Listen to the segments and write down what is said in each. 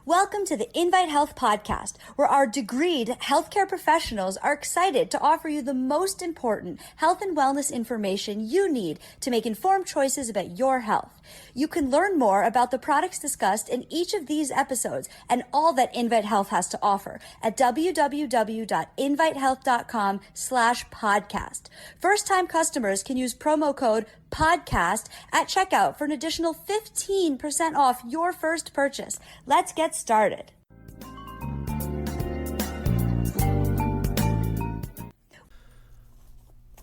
Welcome to the Invite Health podcast, where our degreed healthcare professionals are excited to offer you the most important health and wellness information you need to make informed choices about your health. You can learn more about the products discussed in each of these episodes and all that Invite Health has to offer at www.invitehealth.com/podcast. First-time customers can use promo code podcast at checkout for an additional 15% off your first purchase. Let's get started.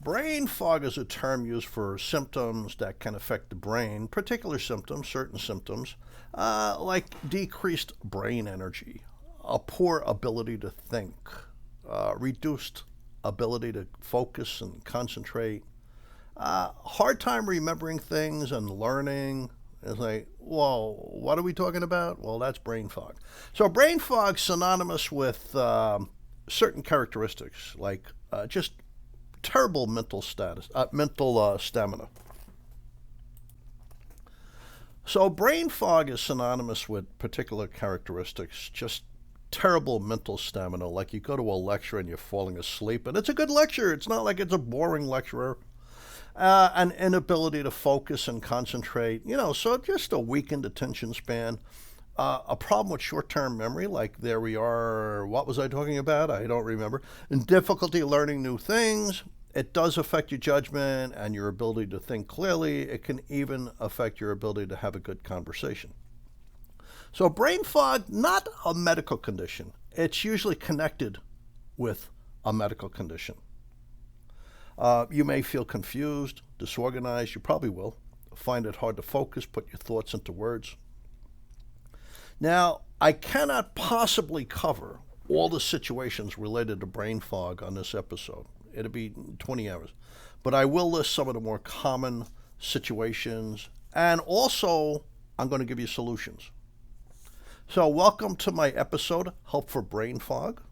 Brain fog is a term used for symptoms that can affect the brain, particular symptoms, certain symptoms, like decreased brain energy, a poor ability to think, reduced ability to focus and concentrate, hard time remembering things and learning. It's like, whoa, what are we talking about? Well, that's brain fog. So brain fog synonymous with certain characteristics, like just terrible mental stamina. So brain fog is synonymous with particular characteristics, just terrible mental stamina, like you go to a lecture and you're falling asleep, and it's a good lecture. It's not like it's a boring lecturer. An inability to focus and concentrate, so just a weakened attention span, a problem with short-term memory, like there we are, what was I talking about? I don't remember. And difficulty learning new things. It does affect your judgment and your ability to think clearly. It can even affect your ability to have a good conversation. So brain fog, not a medical condition. It's usually connected with a medical condition. You may feel confused, disorganized. You probably will. Find it hard to focus, put your thoughts into words. Now, I cannot possibly cover all the situations related to brain fog on this episode. It'll be 20 hours. But I will list some of the more common situations, and also I'm going to give you solutions. So welcome to my episode, Help for Brain Fog.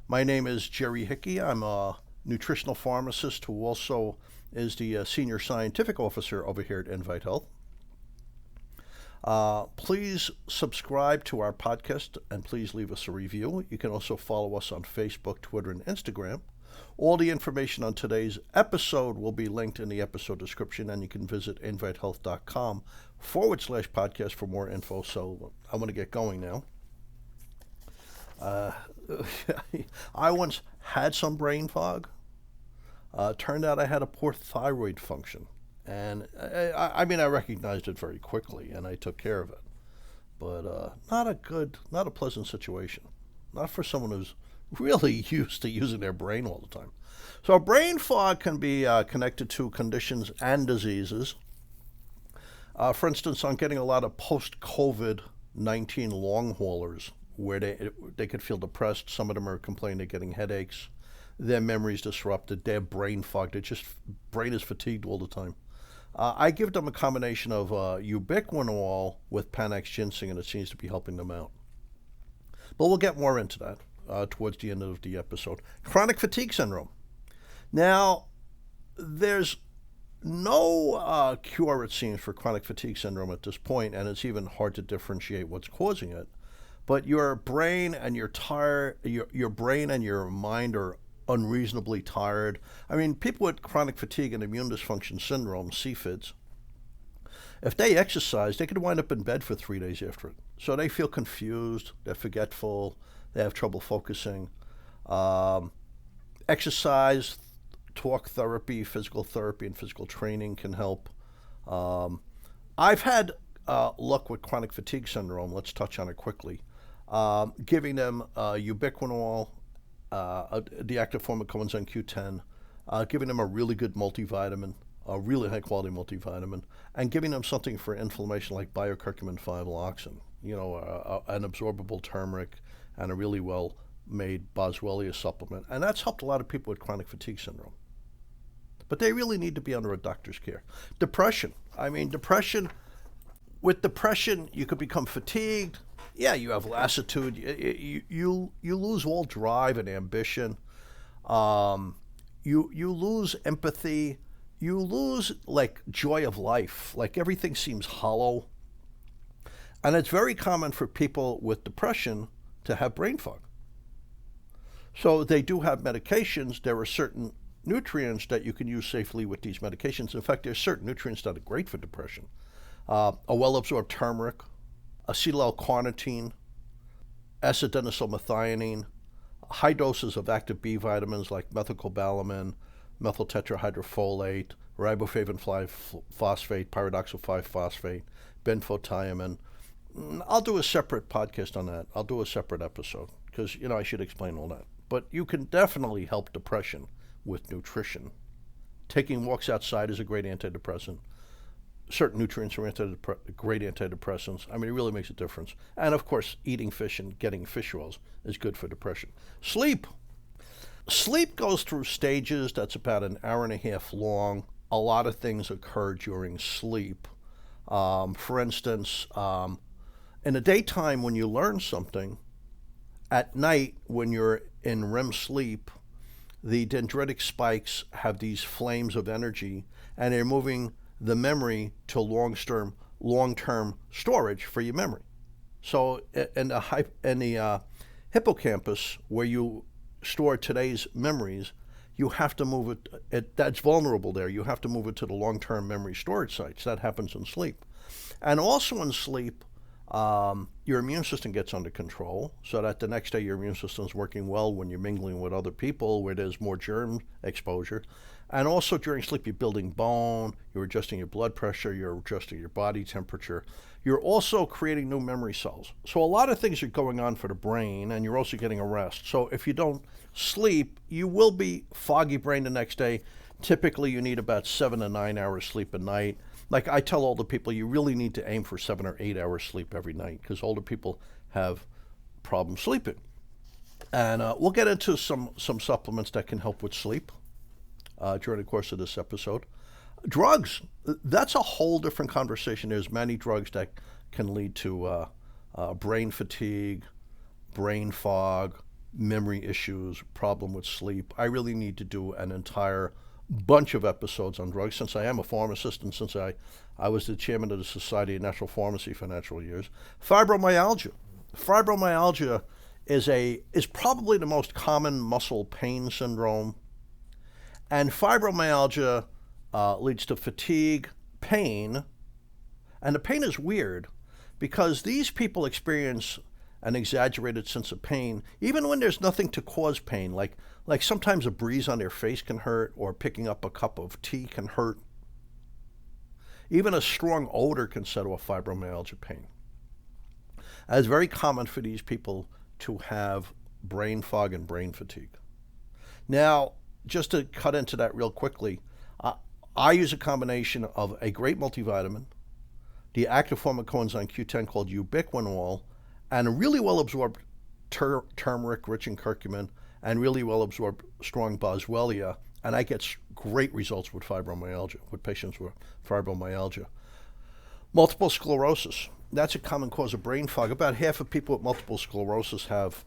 My name is Jerry Hickey. I'm a nutritional pharmacist who also is the senior scientific officer over here at Invite Health. Please subscribe to our podcast and please leave us a review. You can also follow us on Facebook, Twitter, and Instagram. All the information on today's episode will be linked in the episode description, and you can visit invitehealth.com/podcast for more info. So I want to get going now. I once had some brain fog. Turned out I had a poor thyroid function. And I recognized it very quickly and I took care of it. But not a pleasant situation. Not for someone who's really used to using their brain all the time. So brain fog can be connected to conditions and diseases. For instance, I'm getting a lot of post-COVID-19 long haulers where they could feel depressed. Some of them are complaining they're getting headaches. Their memory's disrupted. They're brain fogged. Brain is fatigued all the time. I give them a combination of ubiquinol with Panax Ginseng, and it seems to be helping them out. But we'll get more into that towards the end of the episode. Chronic fatigue syndrome. Now, there's no cure, it seems, for chronic fatigue syndrome at this point, and it's even hard to differentiate what's causing it. But your brain and your brain and your mind are unreasonably tired. People with chronic fatigue and immune dysfunction syndrome, CFIDS, if they exercise, they could wind up in bed for 3 days after it. So they feel confused, they're forgetful, they have trouble focusing. Exercise, talk therapy, physical therapy, and physical training can help. I've had luck with chronic fatigue syndrome. Let's touch on it quickly. Giving them ubiquinol, the active form of coenzyme Q10, giving them a really good multivitamin, a really high-quality multivitamin, and giving them something for inflammation like biocurcumin 5-loxin, an absorbable turmeric, and a really well-made boswellia supplement. And that's helped a lot of people with chronic fatigue syndrome. But they really need to be under a doctor's care. Depression. With depression, you could become fatigued. Yeah, you have lassitude. You lose all drive and ambition. You lose empathy. You lose joy of life. Like everything seems hollow. And it's very common for people with depression to have brain fog. So they do have medications. There are certain nutrients that you can use safely with these medications. In fact, there's certain nutrients that are great for depression. A well-absorbed turmeric, acetyl-L-carnitine, acetylmethionine, high doses of active B vitamins like methylcobalamin, methyl tetrahydrofolate, riboflavin phosphate, pyridoxal 5-phosphate, benfotiamine. I'll do a separate podcast on that. I'll do a separate episode because, I should explain all that. But you can definitely help depression with nutrition. Taking walks outside is a great antidepressant. Certain nutrients are great antidepressants. I mean, it really makes a difference. And of course, eating fish and getting fish oils is good for depression. Sleep. Sleep goes through stages. That's about an hour and a half long. A lot of things occur during sleep. For instance, in the daytime when you learn something, at night when you're in REM sleep, the dendritic spikes have these flames of energy, and they're moving the memory to long-term storage for your memory. So in the hippocampus, where you store today's memories, you have to move it, that's vulnerable there. You have to move it to the long-term memory storage sites. That happens in sleep. And also in sleep, your immune system gets under control so that the next day your immune system is working well when you're mingling with other people where there's more germ exposure. And also during sleep, you're building bone, you're adjusting your blood pressure, you're adjusting your body temperature. You're also creating new memory cells. So a lot of things are going on for the brain, and you're also getting a rest. So if you don't sleep, you will be foggy brain the next day. Typically, you need about 7 to 9 hours sleep a night. Like I tell older people, you really need to aim for 7 or 8 hours sleep every night because older people have problems sleeping. And we'll get into some supplements that can help with sleep during the course of this episode. Drugs, that's a whole different conversation. There's many drugs that can lead to brain fatigue, brain fog, memory issues, problem with sleep. I really need to do an entire bunch of episodes on drugs since I am a pharmacist and since I was the chairman of the Society of Natural Pharmacy for natural years. Fibromyalgia. Fibromyalgia is probably the most common muscle pain syndrome. And fibromyalgia leads to fatigue, pain, and the pain is weird because these people experience an exaggerated sense of pain, even when there's nothing to cause pain, like sometimes a breeze on their face can hurt, or picking up a cup of tea can hurt. Even a strong odor can set off fibromyalgia pain. And it's very common for these people to have brain fog and brain fatigue. Now, just to cut into that real quickly, I use a combination of a great multivitamin, the active form of coenzyme Q10 called ubiquinol, and a really well-absorbed turmeric rich in curcumin, and really well-absorbed strong boswellia, and I get great results with fibromyalgia, with patients with fibromyalgia. Multiple sclerosis. That's a common cause of brain fog. About half of people with multiple sclerosis have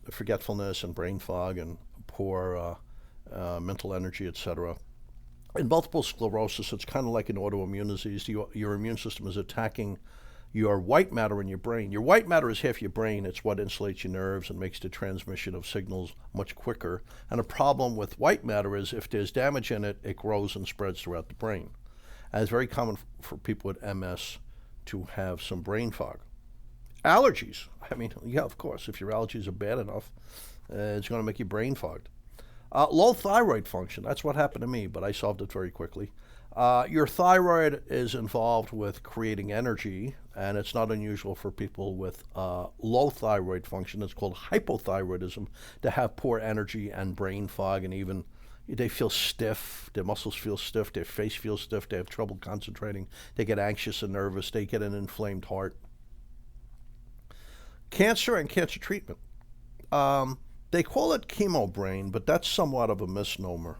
forgetfulness and brain fog and poor mental energy, etc. In multiple sclerosis, it's kind of like an autoimmune disease. Your immune system is attacking your white matter in your brain. Your white matter is half your brain. It's what insulates your nerves and makes the transmission of signals much quicker. And a problem with white matter is if there's damage in it, it grows and spreads throughout the brain. And it's very common for people with MS to have some brain fog. Allergies. I mean, yeah, of course, if your allergies are bad enough, it's going to make you brain fogged. Low thyroid function. That's what happened to me, but I solved it very quickly. Your thyroid is involved with creating energy, and it's not unusual for people with low thyroid function. It's called hypothyroidism to have poor energy and brain fog, and even they feel stiff, their muscles feel stiff, their face feels stiff, they have trouble concentrating, they get anxious and nervous, they get an inflamed heart. Cancer and cancer treatment. They call it chemo brain, but that's somewhat of a misnomer.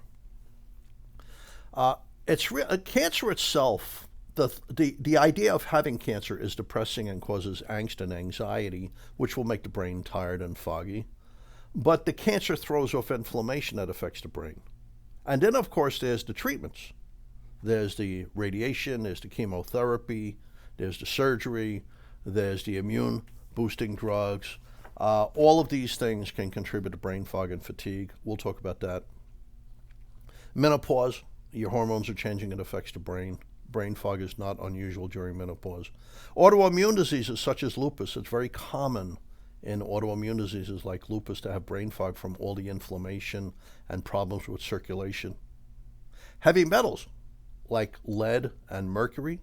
Cancer itself, the idea of having cancer is depressing and causes angst and anxiety, which will make the brain tired and foggy. But the cancer throws off inflammation that affects the brain. And then, of course, there's the treatments. There's the radiation, there's the chemotherapy, there's the surgery, There's the immune boosting drugs. All of these things can contribute to brain fog and fatigue. We'll talk about that. Menopause, your hormones are changing, it affects the brain. Brain fog is not unusual during menopause. Autoimmune diseases such as lupus, it's very common in autoimmune diseases like lupus to have brain fog from all the inflammation and problems with circulation. Heavy metals like lead and mercury,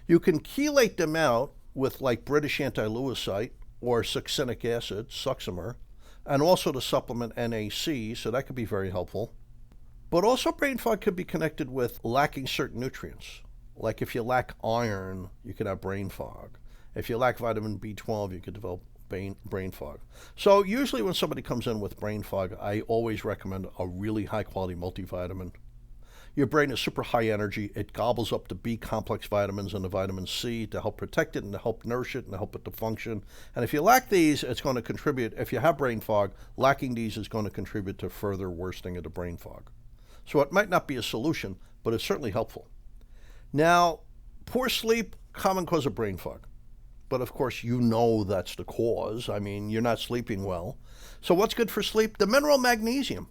you can chelate them out with like British anti-Lewisite or succinic acid, Succimer, and also to supplement NAC, so that could be very helpful. But also brain fog could be connected with lacking certain nutrients. Like if you lack iron, you can have brain fog. If you lack vitamin B12, you could develop brain fog. So usually when somebody comes in with brain fog, I always recommend a really high quality multivitamin. Your brain is super high energy. It gobbles up the B complex vitamins and the vitamin C to help protect it and to help nourish it and to help it to function. And if you lack these, it's going to contribute, if you have brain fog, lacking these is going to contribute to further worsening of the brain fog. So it might not be a solution, but it's certainly helpful. Now, poor sleep, common cause of brain fog. But of course, you know that's the cause. I mean, you're not sleeping well. So what's good for sleep? The mineral magnesium.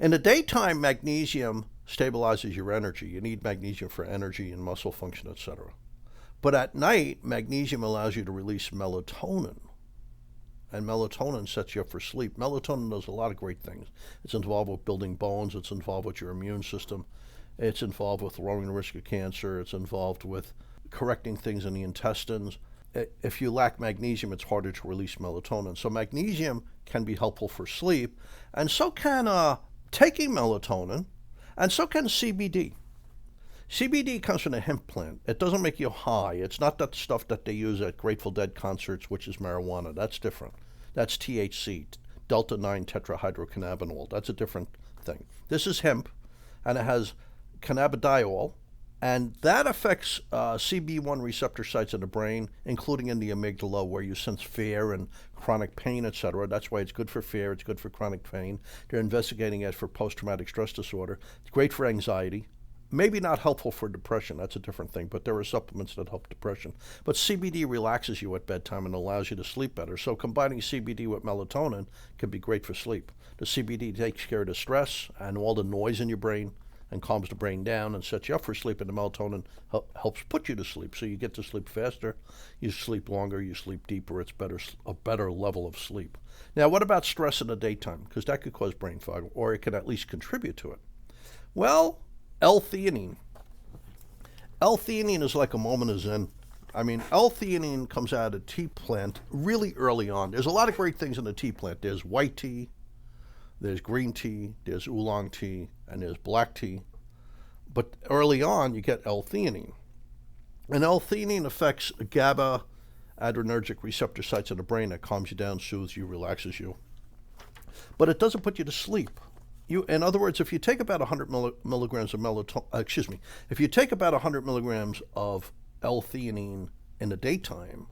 In the daytime, magnesium stabilizes your energy. You need magnesium for energy and muscle function, etc. But at night, magnesium allows you to release melatonin. And melatonin sets you up for sleep. Melatonin does a lot of great things. It's involved with building bones. It's involved with your immune system. It's involved with lowering the risk of cancer. It's involved with correcting things in the intestines. If you lack magnesium, it's harder to release melatonin. So magnesium can be helpful for sleep, and so can taking melatonin, and so can CBD. CBD comes from a hemp plant. It doesn't make you high. It's not that stuff that they use at Grateful Dead concerts, which is marijuana. That's different. That's THC, delta-9 tetrahydrocannabinol. That's a different thing. This is hemp, and it has cannabidiol, and that affects CB1 receptor sites in the brain, including in the amygdala, where you sense fear and chronic pain, etc. That's why it's good for fear. It's good for chronic pain. They're investigating it for post-traumatic stress disorder. It's great for anxiety. Maybe not helpful for depression. That's a different thing, but there are supplements that help depression. But CBD relaxes you at bedtime and allows you to sleep better. So combining CBD with melatonin can be great for sleep. The CBD takes care of the stress and all the noise in your brain and calms the brain down and sets you up for sleep, and the melatonin helps put you to sleep. So you get to sleep faster, you sleep longer, you sleep deeper. It's a better level of sleep. Now, what about stress in the daytime? Because that could cause brain fog, or it can at least contribute to it. Well, Ltheanine. Ltheanine is like a moment of zen. I mean, Ltheanine comes out of a tea plant really early on. There's a lot of great things in the tea plant. There's white tea, there's green tea, there's oolong tea, and there's black tea. But early on, you get Ltheanine. And Ltheanine affects GABA adrenergic receptor sites in the brain that calms you down, soothes you, relaxes you. But it doesn't put you to sleep. In other words, if you take about 100 milligrams of melatonin, if you take about 100 milligrams of Ltheanine in the daytime,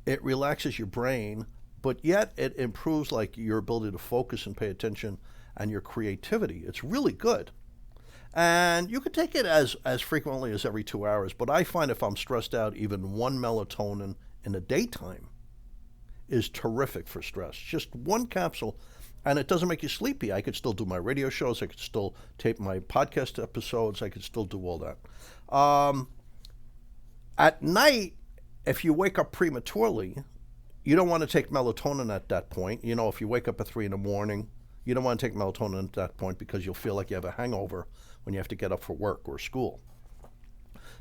it relaxes your brain, but yet it improves like your ability to focus and pay attention and your creativity. It's really good. And you can take it as frequently as every 2 hours, but I find if I'm stressed out, even one melatonin in the daytime is terrific for stress. Just one capsule. And it doesn't make you sleepy. I could still do my radio shows. I could still tape my podcast episodes. I could still do all that. At night, if you wake up prematurely, you don't want to take melatonin at that point. You know, if you wake up at 3 in the morning, you don't want to take melatonin at that point because you'll feel like you have a hangover when you have to get up for work or school.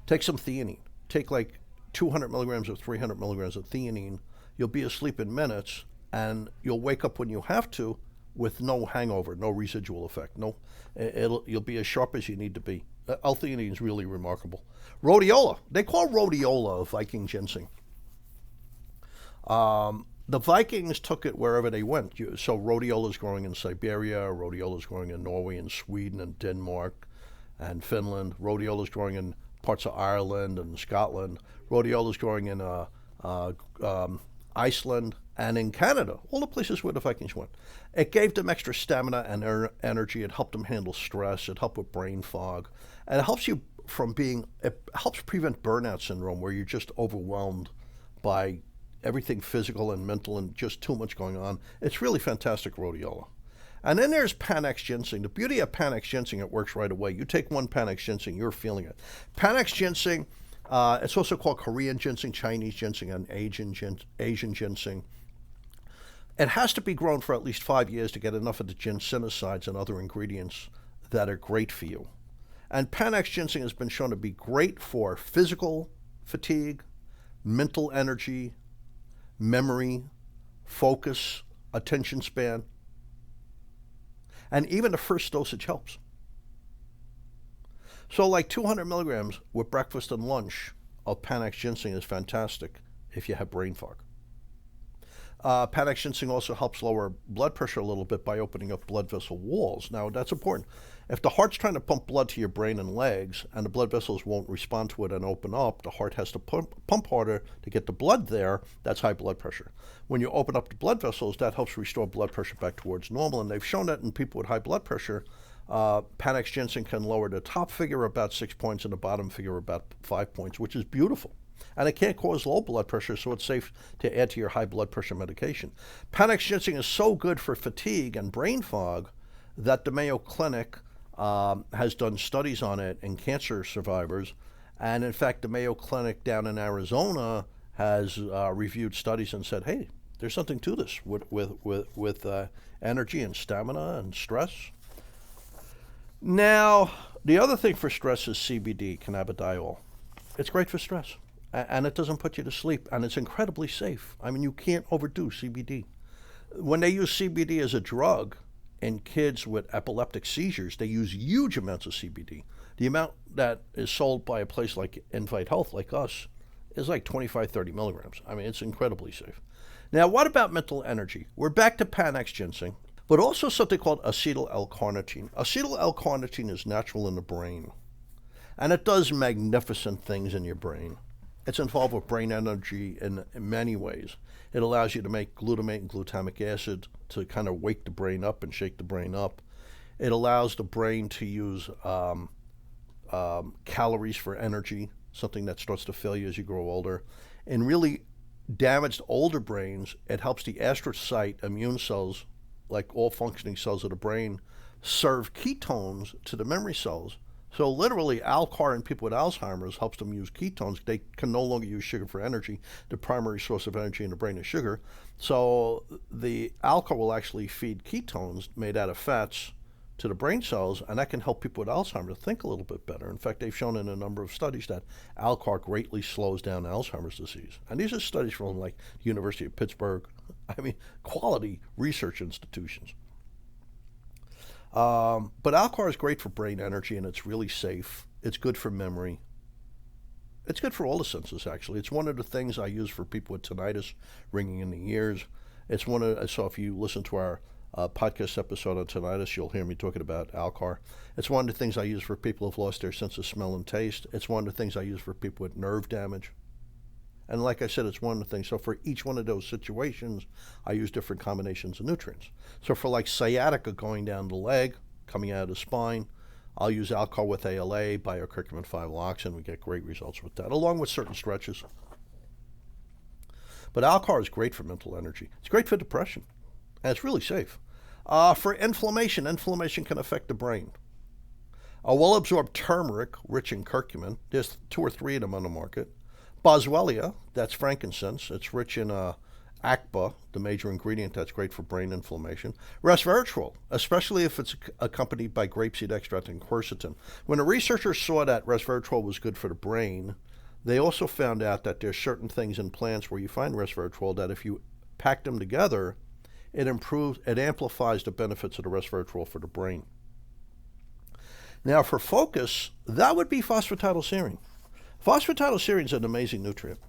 Take some theanine. Take like 200 milligrams or 300 milligrams of theanine. You'll be asleep in minutes, and you'll wake up when you have to with no hangover, no residual effect. You'll be as sharp as you need to be. L-theanine is really remarkable. Rhodiola. They call rhodiola Viking ginseng. The Vikings took it wherever they went. So rhodiola is growing in Siberia. Rhodiola is growing in Norway and Sweden and Denmark and Finland. Rhodiola is growing in parts of Ireland and Scotland. Rhodiola is growing in Iceland and in Canada, all the places where the Vikings went. It gave them extra stamina and energy. It helped them handle stress. It helped with brain fog. And it helps you from it helps prevent burnout syndrome, where you're just overwhelmed by everything physical and mental and just too much going on. It's really fantastic, rhodiola. And then there's Panax Ginseng. The beauty of Panax Ginseng, it works right away. You take one Panax Ginseng, you're feeling it. Panax Ginseng, it's also called Korean ginseng, Chinese ginseng, and Asian ginseng. It has to be grown for at least 5 years to get enough of the ginsenosides and other ingredients that are great for you. And Panax Ginseng has been shown to be great for physical fatigue, mental energy, memory, focus, attention span, and even the first dosage helps. So like 200 milligrams with breakfast and lunch of Panax Ginseng is fantastic if you have brain fog. Panax Ginseng also helps lower blood pressure a little bit by opening up blood vessel walls. Now, that's important. If the heart's trying to pump blood to your brain and legs and the blood vessels won't respond to it and open up, the heart has to pump harder to get the blood there. That's high blood pressure. When you open up the blood vessels, that helps restore blood pressure back towards normal. And they've shown that in people with high blood pressure, Panax Ginseng can lower the top figure about 6 points and the bottom figure about 5 points, which is beautiful. And it can't cause low blood pressure, so it's safe to add to your high blood pressure medication. Panax Ginseng is so good for fatigue and brain fog that the Mayo Clinic has done studies on it in cancer survivors. And in fact, the Mayo Clinic down in Arizona has reviewed studies and said, hey, there's something to this with energy and stamina and stress. Now, the other thing for stress is CBD, cannabidiol. It's great for stress. And it doesn't put you to sleep, and it's incredibly safe. I mean, you can't overdo CBD. When they use CBD as a drug in kids with epileptic seizures, they use huge amounts of CBD. The amount that is sold by a place like Invite Health, like us, is like 25, 30 milligrams. I mean, it's incredibly safe. Now, what about mental energy? We're back to Panax Ginseng, but also something called acetyl L-carnitine. Acetyl L-carnitine is natural in the brain, and it does magnificent things in your brain. It's involved with brain energy in many ways. It allows you to make glutamate and glutamic acid to kind of wake the brain up and shake the brain up. It allows the brain to use calories for energy, something that starts to fail you as you grow older. In really damaged older brains, it helps the astrocyte immune cells, like all functioning cells of the brain, serve ketones to the memory cells. So literally, Alcor in people with Alzheimer's helps them use ketones. They can no longer use sugar for energy. The primary source of energy in the brain is sugar. So the Alcor will actually feed ketones made out of fats to the brain cells, and that can help people with Alzheimer's think a little bit better. In fact, they've shown in a number of studies that Alcor greatly slows down Alzheimer's disease. And these are studies from like the University of Pittsburgh. I mean, quality research institutions. But Alcor is great for brain energy, and it's really safe. It's good for memory. It's good for all the senses, actually. It's one of the things I use for people with tinnitus, ringing in the ears. So if you listen to our podcast episode on tinnitus, you'll hear me talking about Alcor. It's one of the things I use for people who've lost their sense of smell and taste. It's one of the things I use for people with nerve damage. And like I said, it's one of the things. So for each one of those situations, I use different combinations of nutrients. So for like sciatica going down the leg, coming out of the spine, I'll use Alcor with ALA, biocurcumin 5-loxin. We get great results with that, along with certain stretches. But Alcor is great for mental energy. It's great for depression, and it's really safe. For inflammation can affect the brain. A well-absorbed turmeric, rich in curcumin, there's 2 or 3 of them on the market. Boswellia, that's frankincense. It's rich in ACPA, the major ingredient that's great for brain inflammation. Resveratrol, especially if it's accompanied by grapeseed extract and quercetin. When the researchers saw that resveratrol was good for the brain, they also found out that there's certain things in plants where you find resveratrol that if you pack them together, it amplifies the benefits of the resveratrol for the brain. Now for focus, that would be phosphatidylserine. Phosphatidylserine is an amazing nutrient.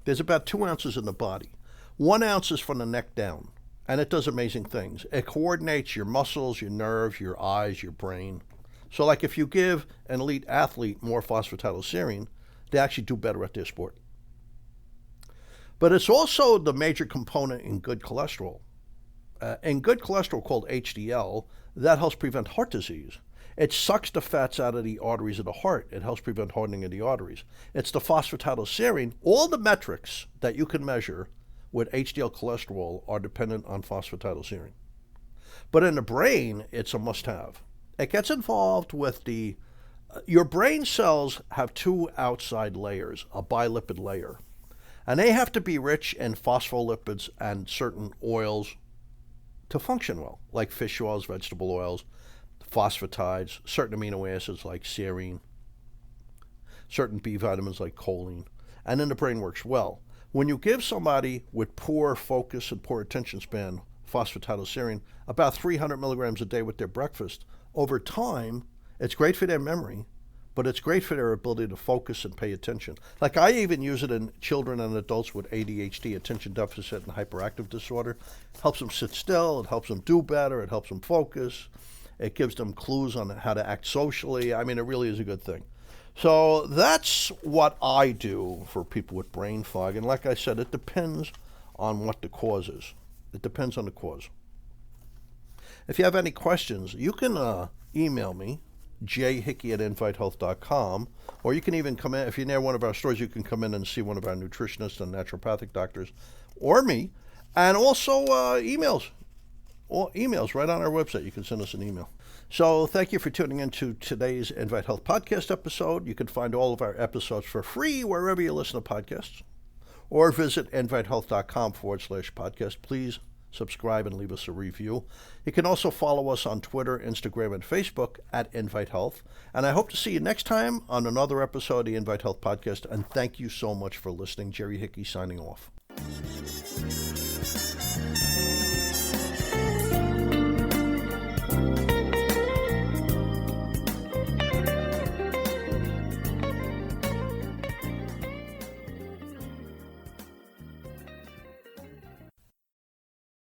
There's about 2 ounces in the body. 1 ounce is from the neck down, and it does amazing things. It coordinates your muscles, your nerves, your eyes, your brain. So like if you give an elite athlete more phosphatidylserine, they actually do better at their sport. But it's also the major component in good cholesterol. In good cholesterol called HDL, that helps prevent heart disease. It sucks the fats out of the arteries of the heart. It helps prevent hardening of the arteries. It's the phosphatidylserine. All the metrics that you can measure with HDL cholesterol are dependent on phosphatidylserine. But in the brain, it's a must-have. It gets involved with your brain cells have two outside layers, a bilipid layer. And they have to be rich in phospholipids and certain oils to function well, like fish oils, vegetable oils, phosphatides, certain amino acids like serine, certain B vitamins like choline, and then the brain works well. When you give somebody with poor focus and poor attention span phosphatidylserine about 300 milligrams a day with their breakfast, over time, it's great for their memory, but it's great for their ability to focus and pay attention. Like I even use it in children and adults with ADHD, attention deficit and hyperactive disorder. It helps them sit still, it helps them do better, it helps them focus. It gives them clues on how to act socially. I mean, it really is a good thing. So that's what I do for people with brain fog. And like I said, it depends on what the cause is. It depends on the cause. If you have any questions, you can email me, jhickey@invitehealth.com, or you can even come in. If you're near one of our stores, you can come in and see one of our nutritionists and naturopathic doctors, or me, and also emails right on our website. You can send us an email. So thank you for tuning into today's Invite Health podcast episode. You can find all of our episodes for free wherever you listen to podcasts, or visit invitehealth.com/podcast. Please subscribe and leave us a review. You can also follow us on Twitter, Instagram, and Facebook @InviteHealth. And I hope to see you next time on another episode of the Invite Health podcast. And thank you so much for listening. Jerry Hickey signing off.